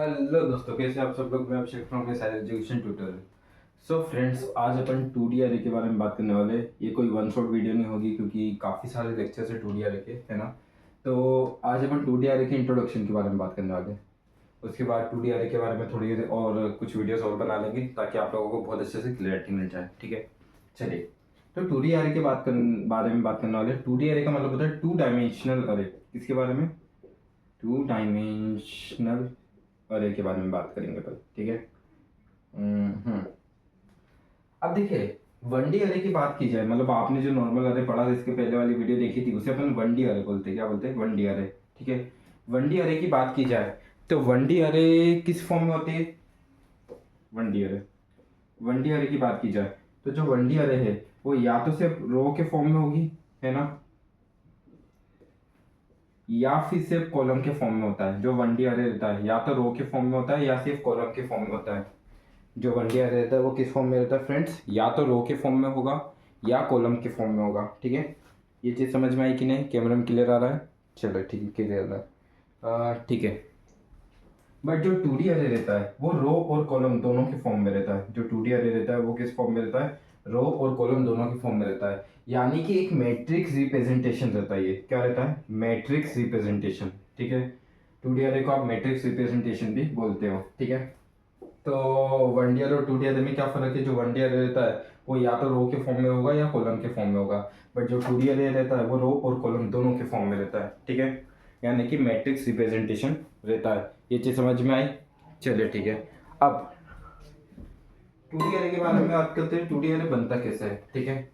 Hello दोस्तों, कैसे आप सब लोग। मैं Abhishek from science education tutor. So friends, आज अपन 2D अरे के बारे में बात करने वाले। ये कोई वन शॉट वीडियो नहीं होगी क्योंकि काफ़ी सारे लेक्चर्स है 2D अरे के, है ना। तो आज अपन 2D अरे के इंट्रोडक्शन के बारे में बात करने वाले। उसके बाद 2D अरे के बारे में थोड़ी और कुछ वीडियोस और बना लेंगे ताकि आप लोगों को बहुत अच्छे से क्लियरिटी मिल जाए। ठीक है, चलिए। तो 2D अरे के बारे में बात करने वाले। 2D अरे का मतलब होता है टू डायमेंशनल अरे। किसके बारे में? टू डायमेंशनल अरे के बारे में बात करेंगे अपन। ठीक है। हम्म। अब देखिए, वन डी अरे की बात की जाए, मतलब आपने जो नॉर्मल अरे पढ़ा था, इसके पहले वाली वीडियो देखी थी, उसे अपन वन डी अरे बोलते हैं। क्या बोलते हैं? वन डी अरे। ठीक है। वन डी अरे की बात की जाए तो वन डी अरे किस फॉर्म में होती है? वन डी अरे। वन डी अरे की बात की जाए तो जो वन डी अरे है वो या तो सिर्फ रो के फॉर्म में होगी, है ना, या फिर सिर्फ कॉलम के फॉर्म में होता है। जो वन डी अरे रहता है या तो रो के फॉर्म में होता है या सिर्फ कॉलम के फॉर्म में होता है। जो वन डी अरे रहता है वो किस फॉर्म में रहता है फ्रेंड्स? या तो रो के फॉर्म में होगा या कॉलम के फॉर्म में होगा। ठीक है। ये चीज़ समझ में आई कि नहीं? कैमरा में क्लियर आ रहा है? चलो ठीक है, क्लियर आ रहा है। ठीक है। बट जो 2D अरे रहता है वो रो और कॉलम दोनों के फॉर्म में रहता है। जो 2D अरे रहता है वो किस फॉर्म में रहता है? रो और कॉलम दोनों के फॉर्म में रहता है। यानी कि एक मैट्रिक्स रिप्रेजेंटेशन रहता है। ये क्या रहता है? Matrix representation. ठीक है। 2D अरे को आप मैट्रिक्स रिप्रेजेंटेशन भी बोलते हो। ठीक है। तो वन डी अरे और 2D अरे में क्या फर्क है? जो वन डी अरे रहता है वो या तो रो के फॉर्म में होगा या कॉलम के फॉर्म में होगा। बट जो 2D अरे रहता है वो रो और कॉलम दोनों के फॉर्म में रहता है। ठीक है। यानी कि मैट्रिक्स रिप्रेजेंटेशन रहता है। ये चीज़ समझ में आई? चलिए ठीक है। अब 2D अरे के बारे में बात करते हैं। 2D अरे बनता कैसे है? ठीक है।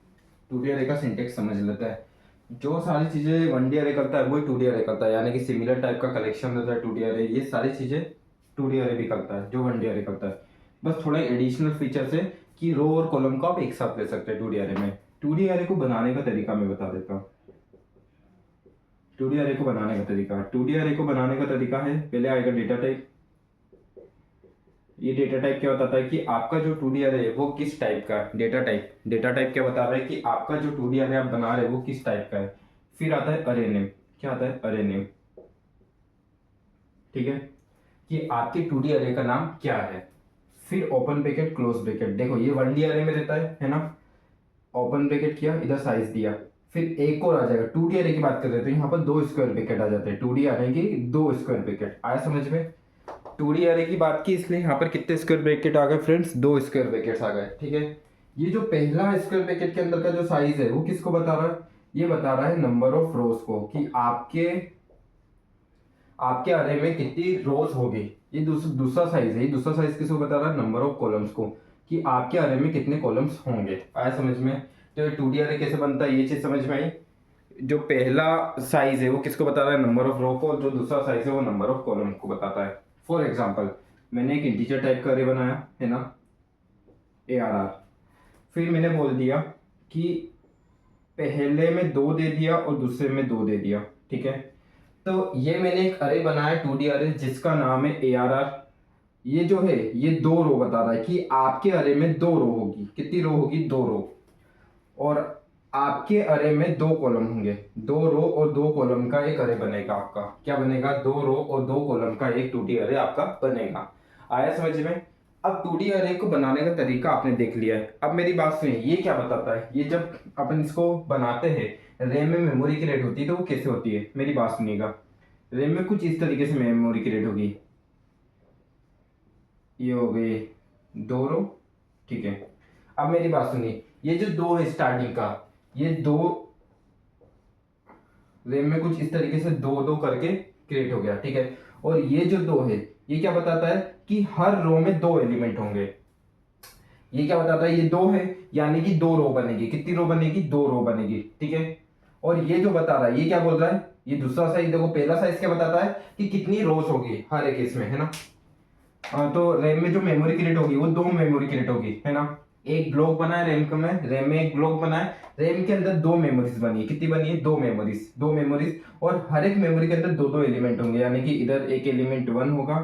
2D अरे का सिंटेक्स समझ लेता है। जो सारी चीज़ें वन डी अरे करता है वही 2D अरे करता है। यानी कि सिमिलर टाइप का कलेक्शन रहता है 2D अरे। ये सारी चीज़ें 2D अरे भी करता है जो वन डी अरे करता है। बस थोड़ा एडिशनल फीचर्स है कि रो और कॉलम को आप एक साथ ले सकते हैं 2D अरे में। 2D अरे को बनाने का तरीका मैं बता देता हूँ। 2D अरे को बनाने का तरीका, 2D अरे को बनाने का तरीका है, पहले आएगा डेटा टाइप। ये डेटा टाइप क्या बताता है कि आपका जो 2D अरे है वो किस टाइप का है? Data type. डेटा टाइप क्या बता रहा है कि आपका जो 2D अरे आप बना रहे हो वो किस टाइप का है। फिर आता है अरे नेम। क्या आता है? अरे नेम। ठीक है, कि आपके 2D अरे का नाम क्या है। फिर ओपन ब्रैकेट क्लोज ब्रैकेट। देखो ये 1D अरे में रहता है ना। ओपन ब्रैकेट किया, इधर साइज दिया, फिर एक और आ जाएगा। 2D अरे की बात कर रहे थे, यहाँ पर दो स्क्वायर ब्रैकेट आ जाते हैं। 2D अरे की दो स्क्वायर ब्रैकेट आया समझ में? 2D अरे की बात की इसलिए यहाँ पर कितने स्क्वायर ब्रैकेट आ गए फ्रेंड्स? दो स्क्वायर ब्रैकेट्स आ गए। ठीक है। ये जो पहला स्क्वायर ब्रैकेट के अंदर का जो साइज है वो किसको बता रहा है? ये बता रहा है नंबर ऑफ रोज को, कि आपके आपके अरे में कितनी रोज होगी। ये दूसरा साइज है। ये दूसरा साइज किसको बता रहा है? नंबर ऑफ कॉलम्स को, कि आपके अरे में कितने कॉलम्स होंगे। आया समझ में? तो ये 2D अरे कैसे बनता है ये चीज समझ में आई? जो पहला साइज है वो किसको बता रहा है? नंबर ऑफ रो को। और जो दूसरा साइज है वो नंबर ऑफ कॉलम को बताता है। फॉर एग्जाम्पल, मैंने एक इंटीजर टाइप का अरे बनाया है ना, ARR। फिर मैंने बोल दिया कि पहले में 2 दे दिया और दूसरे में 2 दे दिया। ठीक है। तो ये मैंने एक अरे बनाया 2D अरे जिसका नाम है ARR। ये जो है ये 2 रो बता रहा है कि आपके अरे में 2 रो होगी। कितनी रो होगी? 2 रो। और आपके अरे में 2 कॉलम होंगे। 2 रो और 2 कॉलम का एक अरे बनेगा आपका। क्या बनेगा? 2 रो और 2 कॉलम का एक 2D अरे आपका बनेगा। आया समझ में? अब 2D अरे को बनाने का तरीका आपने देख लिया है। अब मेरी बात सुनिए, ये क्या बताता है? ये जब अपन इसको बनाते हैं, रैम में मेमोरी क्रिएट होती है तो वो कैसे होती है? मेरी बात सुनिएगा। रैम में कुछ इस तरीके से मेमोरी क्रिएट होगी। ये हो गई 2 रो। ठीक है। अब मेरी बात सुनिए, ये जो 2 है स्टार्टिंग का, ये 2 रैम में कुछ इस तरीके से 2 2 करके क्रिएट हो गया। ठीक है। और ये जो 2 है ये क्या बताता है? कि हर रो में 2 एलिमेंट होंगे। ये क्या बताता है? ये 2 है यानी कि 2 रो बनेगी। कितनी रो बनेगी? 2 रो बनेगी। ठीक है। और ये जो बता रहा है ये क्या बोल रहा है? ये दूसरा साइज देखो, पहला साइज क्या बताता है? कि कितनी रोज होगी हर एक इसमें, है ना। तो रैम में जो मेमोरी क्रिएट होगी वो 2 मेमोरी क्रिएट होगी, है ना। एक ब्लॉक बना है रैम का में, रैम में एक ब्लॉक बना है। रैम के अंदर 2 मेमोरीज बनी है। कितनी बनी है? 2 मेमोरीज। 2 मेमोरीज और हर एक मेमोरी के अंदर 2 2 एलिमेंट होंगे। यानी कि इधर एक एलिमेंट 1 होगा,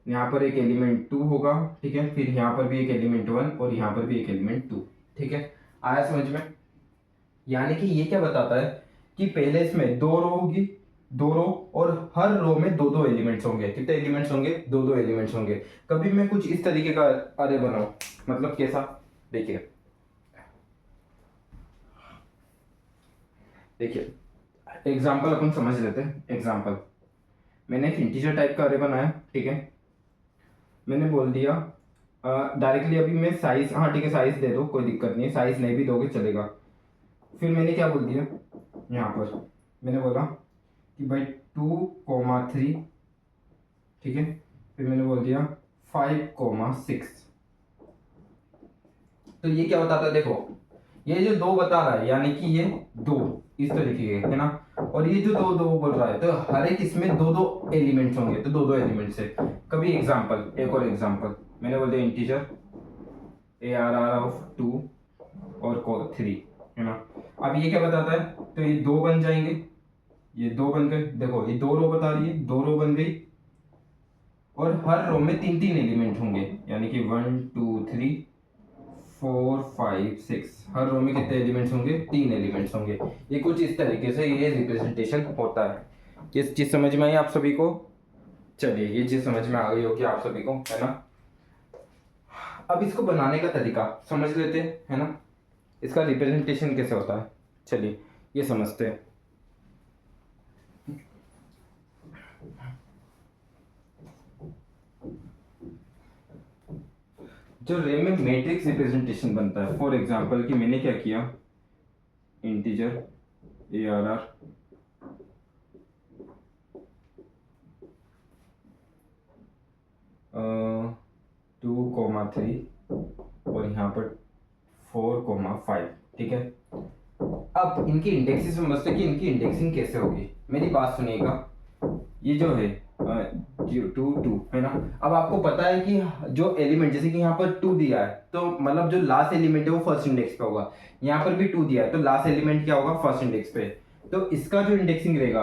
यहाँ पर एक एलिमेंट 2 होगा। ठीक है। फिर यहाँ पर भी एक एलिमेंट 1 और यहाँ पर भी एक एलिमेंट 2। ठीक है। आया समझ में? यानी कि ये क्या बताता है? कि पहले इसमें 2 रो होगी, दो रो, और हर रो में दो दो एलिमेंट्स होंगे। कितने एलिमेंट्स होंगे? दो दो एलिमेंट्स होंगे। कभी मैं कुछ इस तरीके का अरे बनाऊं, मतलब कैसा, देखिए देखिए एग्जाम्पल अपन समझ लेते हैं। एग्जाम्पल, मैंने एक इंटीजर टाइप का अरे बनाया, ठीक है। मैंने बोल दिया डायरेक्टली अभी मैं साइज, हाँ ठीक है साइज दे दो, कोई दिक्कत नहीं है, साइज नहीं भी दोगे चलेगा। फिर मैंने क्या बोल दिया यहाँ पर, मैंने बोला कि भाई 2,3, ठीक है। फिर मैंने बोल दिया 5,6। तो ये क्या बताता है, देखो ये जो दो बता रहा है यानी कि ये दो इस तरीके के है ना, और ये जो दो दो बोल रहा है तो हर एक इसमें दो दो एलिमेंट्स होंगे, तो दो दो एलिमेंट्स है। कभी एग्जांपल, एक और एग्जांपल मैंने बोल दिया इंटीजर ARR ऑफ 2 और 3 है ना। अब ये क्या बताता है, तो ये दो बन जाएंगे, ये दो बन गए, देखो ये दो रो बता रही है, दो रो बन गई, और हर रो में तीन तीन एलिमेंट होंगे, यानी कि 1 2 3 4 5 6, हर रो में कितने एलिमेंट्स होंगे? तीन एलिमेंट्स होंगे। ये कुछ इस तरीके से ये रिप्रेजेंटेशन होता है। ये चीज समझ में आई आप सभी को? चलिए ये चीज समझ में आ गई होगी आप सभी को, है ना। अब इसको बनाने का तरीका समझ लेते हैं, है ना। इसका रिप्रेजेंटेशन कैसे होता है, चलिए ये समझते हैं। जो रे में मैट्रिक्स रिप्रेजेंटेशन बनता है, फॉर एग्जांपल कि मैंने क्या किया, इंटीजर ARR 2,3 और यहाँ पर 4,5, ठीक है। अब इनकी इंडेक्सिंग समझते कि इनकी इंडेक्सिंग कैसे होगी। मेरी बात सुनिएगा, ये जो है 2 है ना। अब आपको पता है कि जो एलिमेंट, जैसे कि यहाँ पर 2 दिया है तो मतलब जो लास्ट एलिमेंट है वो फर्स्ट इंडेक्स पे होगा। यहाँ पर भी 2 दिया है तो लास्ट एलिमेंट क्या होगा? फर्स्ट इंडेक्स पे। तो इसका जो इंडेक्सिंग रहेगा,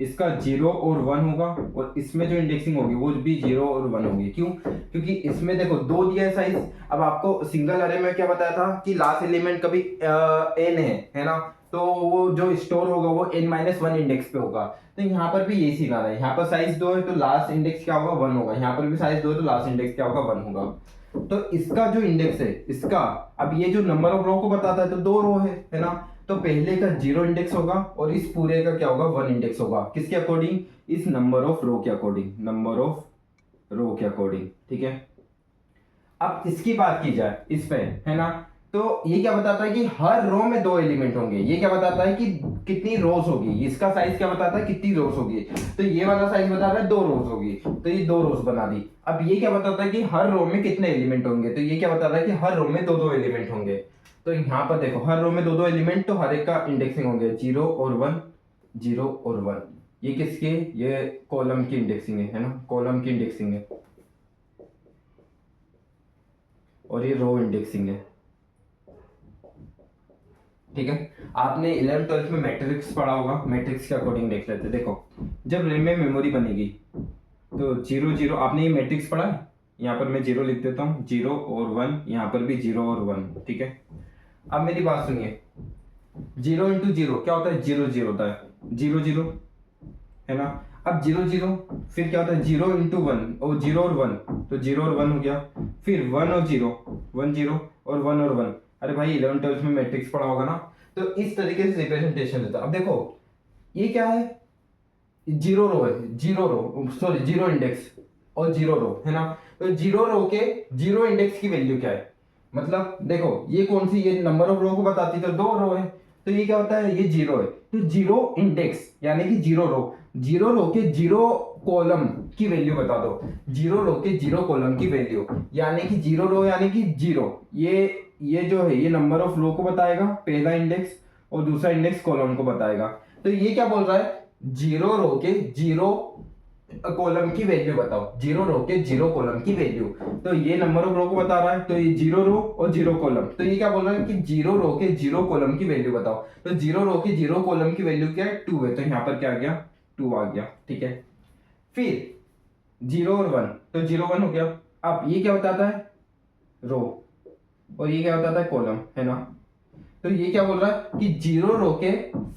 इसका 0 और 1 होगा, और इसमें जो इंडेक्सिंग होगी वो भी 0 और 1 होगी। क्यों? क्योंकि इसमें देखो 2 दिया है साइज। अब आपको सिंगल अरे में क्या बताया था कि लास्ट एलिमेंट कभी n है ना, तो वो जो स्टोर होगा वो n-1 इंडेक्स पे होगा। तो यहाँ पर भी यही सिखा रहा है, यहाँ पर साइज 2 है तो लास्ट इंडेक्स क्या होगा? 1 होगा। यहाँ पर भी साइज 2 है तो लास्ट इंडेक्स क्या होगा? 1 होगा। तो इसका जो इंडेक्स है इसका, अब ये जो नंबर ऑफ रो को बताता है तो 2 रो है ना, तो पहले का 0 इंडेक्स होगा और इस पूरे का क्या होगा? 1 इंडेक्स होगा। किसके अकॉर्डिंग? इस नंबर ऑफ रो के अकॉर्डिंग, नंबर ऑफ रो के अकॉर्डिंग, ठीक है। अब इसकी बात की जाए इस पे, है ना, तो ये क्या बताता है कि हर रो में दो एलिमेंट होंगे। ये क्या बताता है कि कितनी रोज होगी, इसका साइज क्या बताता है कितनी रोज होगी। तो ये वाला साइज बता रहा है 2 रोज होगी, तो ये 2 रोज बना दी। अब ये क्या बताता है कि हर रो में कितने एलिमेंट होंगे, तो ये क्या बताता है कि हर रो में दो दो एलिमेंट होंगे। तो यहाँ पर देखो हर रो में दो दो एलिमेंट, तो हर एक का इंडेक्सिंग होंगे 0 और 1, 0 और 1। ये किसके? ये कॉलम की इंडेक्सिंग है ना, कॉलम की इंडेक्सिंग है, और ये रो इंडेक्सिंग है, ठीक है। आपने 11th-12th में मैट्रिक्स पढ़ा होगा, मैट्रिक्स के अकॉर्डिंग देख लेते। देखो जब रैम में मेमोरी बनेगी तो 0 0, आपने ये मैट्रिक्स पढ़ा है, यहाँ पर मैं 0 लिख देता हूँ, 0 और 1, यहाँ पर भी 0 और 1, ठीक है। अब मेरी बात सुनिए, 0 इंटू 0 क्या होता है? 0 0 होता है, 0 0 है ना। अब 0 0 फिर क्या होता है? 0 इंटू 1 और 0 और 1, तो 0 और 1 हो गया। फिर 1 और 0, 1 0 और 1 और 1। अरे भाई 11th-12th में मैट्रिक्स पढ़ा होगा ना। तो इस तरीके से रिप्रेजेंटेशन देता है। अब देखो ये क्या है? 0 रो है, 0 रो, सॉरी 0 इंडेक्स और 0 रो है ना। तो 0 रो के 0 इंडेक्स की वैल्यू क्या है? मतलब देखो ये कौन सी, ये नंबर ऑफ रो को बताती, तो 2 रो है, तो ये क्या होता है? ये 0 है। तो 0 इंडेक्स यानी कि 0 रो, 0 रो के 0 कॉलम की वैल्यू बता दो, 0 रो के 0 कॉलम की वैल्यू, यानी कि 0 रो यानी कि 0, ये जो है ये नंबर ऑफ रो को बताएगा पहला इंडेक्स, और दूसरा इंडेक्स कॉलम को बताएगा। तो ये क्या बोल रहा है? 0 रो के 0 कॉलम की वैल्यू बताओ, 0 रो के 0 कॉलम की वैल्यू। तो ये नंबर ऑफ रो को बता रहा है, तो ये 0 रो और 0 कॉलम। तो ये क्या बोल रहा है कि 0 रो के 0 कॉलम की वैल्यू बताओ। तो 0 रो के 0 कॉलम की वैल्यू क्या है? 2 है, तो यहाँ पर क्या आ गया? 2 आ गया, ठीक है। फिर 0 और 1, तो 0 1 हो गया। अब ये क्या बताता है? रो, और ये क्या बताता है? कॉलम, है ना। तो ये क्या बोल रहा है कि 0 रो के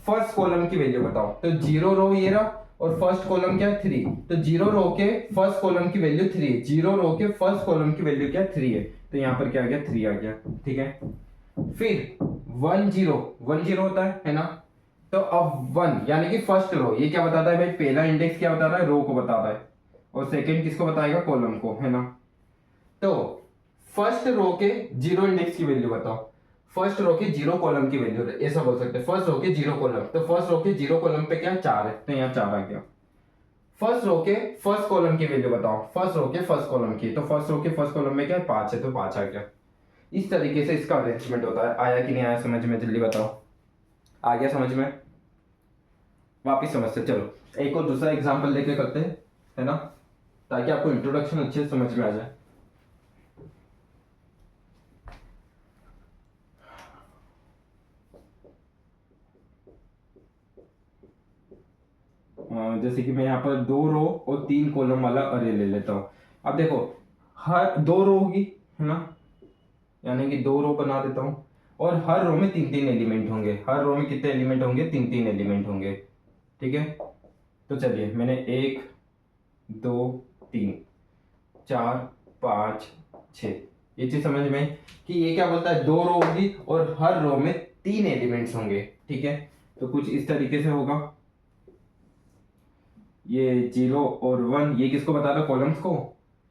फर्स्ट कॉलम की वैल्यू बताओ। तो 0 रो ये रहा, और फर्स्ट कॉलम क्या है 3, तो 0 रो के फर्स्ट कॉलम की वैल्यू 3 है, 0 रो के फर्स्ट कॉलम की वैल्यू क्या 3 है, तो यहाँ पर क्या आ गया 3 आ गया, ठीक है। फिर 1 0 1 0 होता है ना, तो अब 1 यानी कि फर्स्ट रो, ये क्या बताता है भाई, पहला इंडेक्स क्या बताता है, रो को बताता है, और सेकंड किसको बताएगा, कॉलम को, है ना। तो फर्स्ट रो के 0 इंडेक्स की वैल्यू बताओ, फर्स्ट रो के 0 कॉलम की वैल्यू, ऐसा बोल सकते हैं, फर्स्ट रो के 0 कॉलम, तो फर्स्ट रो के 0 कॉलम पे क्या 4 है, तो यहाँ 4 आ गया। फर्स्ट रो के फर्स्ट कॉलम की वैल्यू बताओ, फर्स्ट रो के फर्स्ट कॉलम की, तो फर्स्ट रो के फर्स्ट कॉलम में क्या है 5 है, तो 5 आ गया। इस तरीके से इसका अरेंजमेंट होता है। आया कि नहीं आया समझ में, जल्दी बताओ, आ गया समझ में, वापिस समझते, चलो एक और दूसरा एग्जाम्पल लेके करते हैं, है ना, ताकि आपको इंट्रोडक्शन अच्छे से समझ में आ जाए। जैसे कि मैं यहाँ पर 2 रो और 3 कॉलम वाला अरे ले लेता हूँ। अब देखो हर 2 रो होगी, है ना, यानी कि 2 रो बना देता हूँ, और हर रो में 3 एलिमेंट होंगे, हर रो में कितने एलिमेंट होंगे, 3 एलिमेंट होंगे, ठीक है। तो चलिए मैंने 1 2 3 4 5 6, ये चीज समझ में कि ये क्या बोलता है, 2 रो होगी और हर रो में 3 एलिमेंट्स होंगे, ठीक है। तो कुछ इस तरीके से होगा, ये 0 और 1 ये किसको बता रहा है, कॉलम्स को,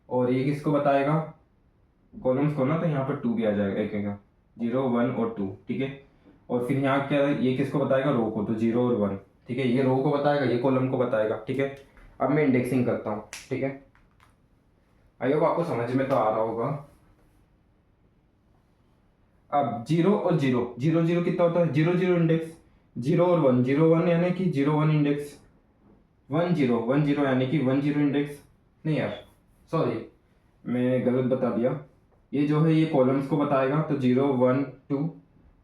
और ये किसको बताएगा, कॉलम्स को ना, तो यहाँ पर 2 भी आ जाएगा, एक 0 1 और 2, ठीक है। और फिर यहाँ क्या है, ये किसको बताएगा, रो को, तो 0 और 1, ठीक है, ये रो को बताएगा, ये कॉलम को बताएगा, ठीक है। अब मैं इंडेक्सिंग करता हूँ, ठीक है, आई होप आपको समझ में तो आ रहा होगा। अब 0 और 0 0 0 कितना होता है, 0 0 इंडेक्स, 0 और 1 0 1 यानी कि 0 1 इंडेक्स, 1 0 1 0 यानी कि 1 0 इंडेक्स, नहीं यार सॉरी मैं गलत बता दिया, ये जो है ये कॉलम्स को बताएगा, तो 0 1 2,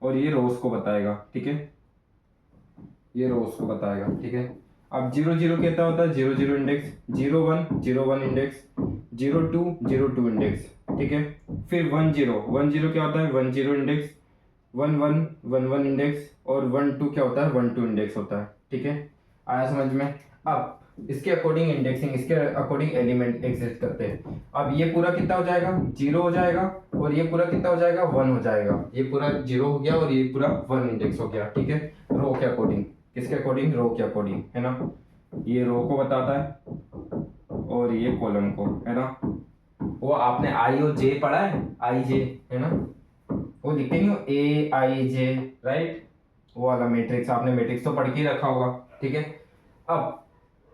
और ये रोज को बताएगा, ठीक है, ये रोज को बताएगा, ठीक है। अब 0 0 कहता होता है 0 0 इंडेक्स, 0 1 0 1 इंडेक्स, 0 2 0 2 इंडेक्स, ठीक है। फिर 1 0 1 0 क्या होता है, 1 0 इंडेक्स, 1 1 1 1 इंडेक्स, और 1 2 क्या होता है, 1 2 इंडेक्स होता है, ठीक है। आया समझ में। अब इसके अकॉर्डिंग इंडेक्सिंग, इसके अकॉर्डिंग एलिमेंट एग्जिस्ट करते हैं। अब ये पूरा कितना हो जाएगा, 0 हो जाएगा, और ये पूरा कितना हो जाएगा, 1 हो जाएगा, ये पूरा 0 हो गया और ये पूरा 1 इंडेक्स हो गया, ठीक है। रो के अकॉर्डिंग, किसके अकॉर्डिंग, रो के अकॉर्डिंग, है ना, ये रो को बताता है और ये कॉलम को, है ना। वो आपने आई और जे पढ़ा है, आई जे, है ना, वो लिखते नहीं हो ए आई जे, राइट, वो वाला मैट्रिक्स, आपने मैट्रिक्स तो पढ़ के ही रखा होगा, ठीक है। अब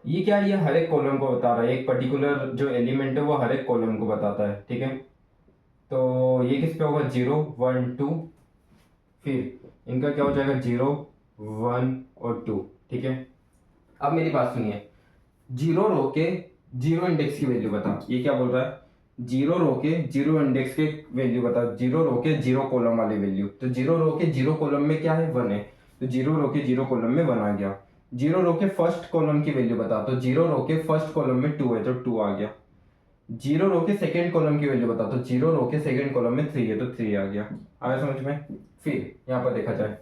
ये क्या है, ये हर एक कॉलम को बता रहा है, एक पर्टिकुलर जो एलिमेंट है वो हर एक कॉलम को बताता है, ठीक है। तो ये किस पे होगा, 0 1 2, फिर इनका क्या हो जाएगा 0 1 और 2, ठीक है। अब मेरी बात सुनिए, 0 रो के 0 इंडेक्स की वैल्यू बता, ये क्या बोल रहा है, 0 रो के 0 इंडेक्स के वैल्यू बता, 0 रो के 0 कॉलम वाली वैल्यू, तो 0 रो के 0 कॉलम में क्या है, 1 है, तो 0 रो के 0 कॉलम में 1 आ गया। 0 रो के फर्स्ट कॉलम की वैल्यू बता, तो 0 रो के फर्स्ट कॉलम में 2 है, तो 2 आ गया। 0 रो के सेकेंड कॉलम की वैल्यू बता, तो 0 रो के सेकेंड कॉलम में 3 है, तो 3 आ गया। आया समझ में। फिर यहाँ पर देखा जाए,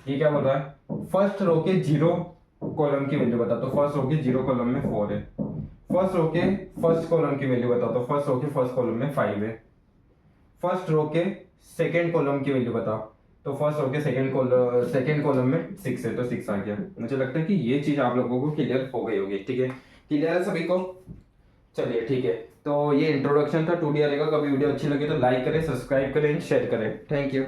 ये क्या बोल रहा है, फर्स्ट रो के 0 कॉलम की वैल्यू बता, तो फर्स्ट रो के 0 कॉलम में 4 है। फर्स्ट रो के फर्स्ट कॉलम की वैल्यू बता, तो फर्स्ट रो के फर्स्ट कॉलम में 5 है। फर्स्ट रो के सेकेंड कॉलम की वैल्यू बता, तो फर्स्ट रो के सेकेंड कॉलम में 6 है, तो 6 आ गया। मुझे लगता है कि ये चीज आप लोगों को क्लियर हो गई होगी, ठीक है, क्लियर है सभी को। चलिए ठीक है, तो ये इंट्रोडक्शन था 2D अरे का। कभी वीडियो अच्छी लगे तो लाइक करें, सब्सक्राइब करें, शेयर करें। Thank you.